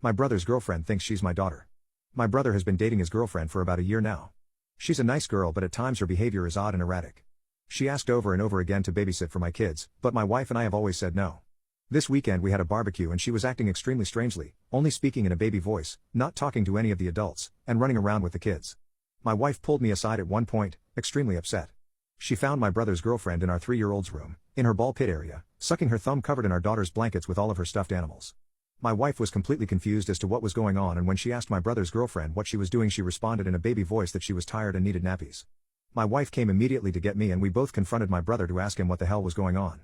My brother's girlfriend thinks she's my daughter. My brother has been dating his girlfriend for about a year now. She's a nice girl, but at times her behavior is odd and erratic. She asked over and over again to babysit for my kids, but my wife and I have always said no. This weekend we had a barbecue and she was acting extremely strangely, only speaking in a baby voice, not talking to any of the adults, and running around with the kids. My wife pulled me aside at one point, extremely upset. She found my brother's girlfriend in our 3-year-old's room, in her ball pit area, sucking her thumb covered in our daughter's blankets with all of her stuffed animals. My wife was completely confused as to what was going on, and when she asked my brother's girlfriend what she was doing, she responded in a baby voice that she was tired and needed nappies. My wife came immediately to get me and we both confronted my brother to ask him what the hell was going on.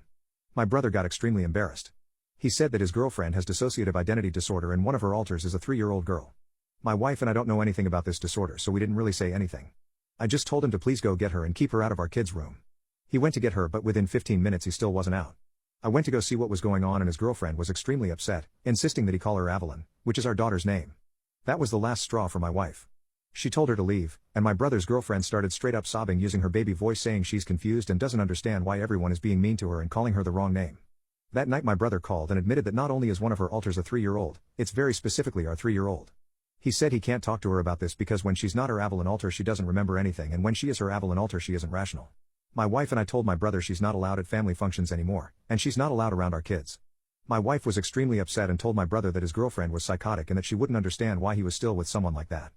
My brother got extremely embarrassed. He said that his girlfriend has dissociative identity disorder and one of her alters is a 3-year-old girl. My wife and I don't know anything about this disorder, so we didn't really say anything. I just told him to please go get her and keep her out of our kids' room. He went to get her, but within 15 minutes he still wasn't out. I went to go see what was going on and his girlfriend was extremely upset, insisting that he call her Avalon, which is our daughter's name. That was the last straw for my wife. She told her to leave, and my brother's girlfriend started straight up sobbing using her baby voice, saying she's confused and doesn't understand why everyone is being mean to her and calling her the wrong name. That night my brother called and admitted that not only is one of her alters a 3-year-old, it's very specifically our 3-year-old. He said he can't talk to her about this because when she's not her Avalon alter she doesn't remember anything, and when she is her Avalon alter she isn't rational. My wife and I told my brother she's not allowed at family functions anymore, and she's not allowed around our kids. My wife was extremely upset and told my brother that his girlfriend was psychotic and that she wouldn't understand why he was still with someone like that.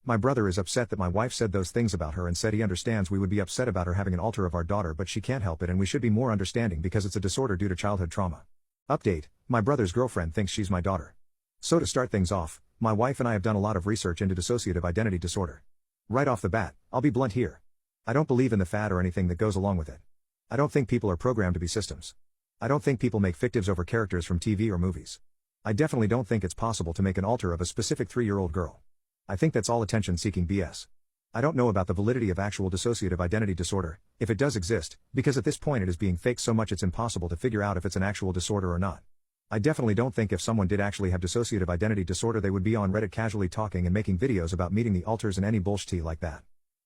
My brother is upset that my wife said those things about her and said he understands we would be upset about her having an alter of our daughter, but she can't help it and we should be more understanding because it's a disorder due to childhood trauma. Update: my brother's girlfriend thinks she's my daughter. So to start things off, my wife and I have done a lot of research into dissociative identity disorder. Right off the bat, I'll be blunt here. I don't believe in the fad or anything that goes along with it. I don't think people are programmed to be systems. I don't think people make fictives over characters from TV or movies. I definitely don't think it's possible to make an alter of a specific 3-year-old girl. I think that's all attention-seeking BS. I don't know about the validity of actual dissociative identity disorder, if it does exist, because at this point it is being faked so much it's impossible to figure out if it's an actual disorder or not. I definitely don't think if someone did actually have dissociative identity disorder they would be on Reddit casually talking and making videos about meeting the alters and any bullshit like that.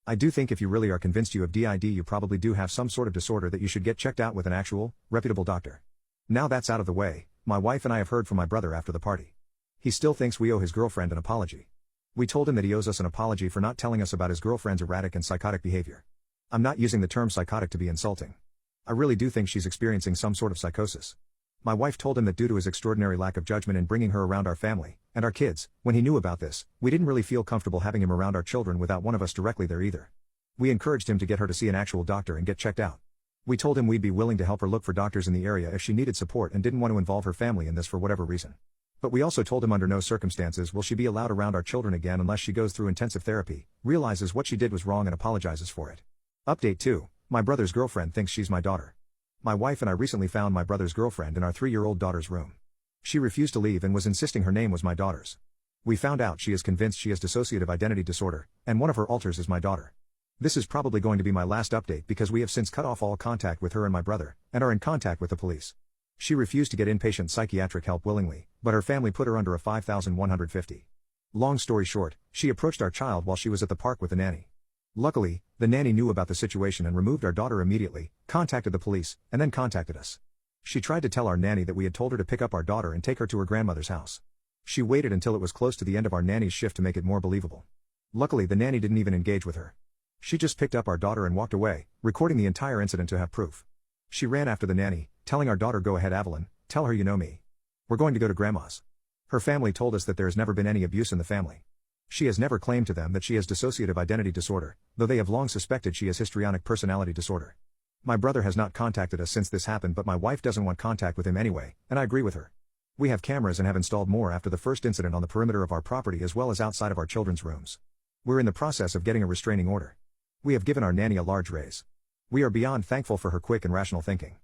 I do think if you really are convinced you have DID you probably do have some sort of disorder that you should get checked out with an actual, reputable doctor. Now that's out of the way, my wife and I have heard from my brother after the party. He still thinks we owe his girlfriend an apology. We told him that he owes us an apology for not telling us about his girlfriend's erratic and psychotic behavior. I'm not using the term psychotic to be insulting. I really do think she's experiencing some sort of psychosis. My wife told him that due to his extraordinary lack of judgment in bringing her around our family, and our kids, when he knew about this, we didn't really feel comfortable having him around our children without one of us directly there either. We encouraged him to get her to see an actual doctor and get checked out. We told him we'd be willing to help her look for doctors in the area if she needed support and didn't want to involve her family in this for whatever reason. But we also told him under no circumstances will she be allowed around our children again unless she goes through intensive therapy, realizes what she did was wrong and apologizes for it. Update 2. My brother's girlfriend thinks she's my daughter. My wife and I recently found my brother's girlfriend in our 3-year-old daughter's room. She refused to leave and was insisting her name was my daughter's. We found out she is convinced she has dissociative identity disorder, and one of her alters is my daughter. This is probably going to be my last update because we have since cut off all contact with her and my brother, and are in contact with the police. She refused to get inpatient psychiatric help willingly, but her family put her under a $5,150. Long story short, she approached our child while she was at the park with the nanny. Luckily, the nanny knew about the situation and removed our daughter immediately, contacted the police, and then contacted us. She tried to tell our nanny that we had told her to pick up our daughter and take her to her grandmother's house. She waited until it was close to the end of our nanny's shift to make it more believable. Luckily the nanny didn't even engage with her. She just picked up our daughter and walked away, recording the entire incident to have proof. She ran after the nanny, telling our daughter, "Go ahead Avalon, tell her you know me. We're going to go to grandma's." Her family told us that there has never been any abuse in the family. She has never claimed to them that she has dissociative identity disorder, though they have long suspected she has histrionic personality disorder. My brother has not contacted us since this happened, but my wife doesn't want contact with him anyway, and I agree with her. We have cameras and have installed more after the first incident on the perimeter of our property as well as outside of our children's rooms. We're in the process of getting a restraining order. We have given our nanny a large raise. We are beyond thankful for her quick and rational thinking.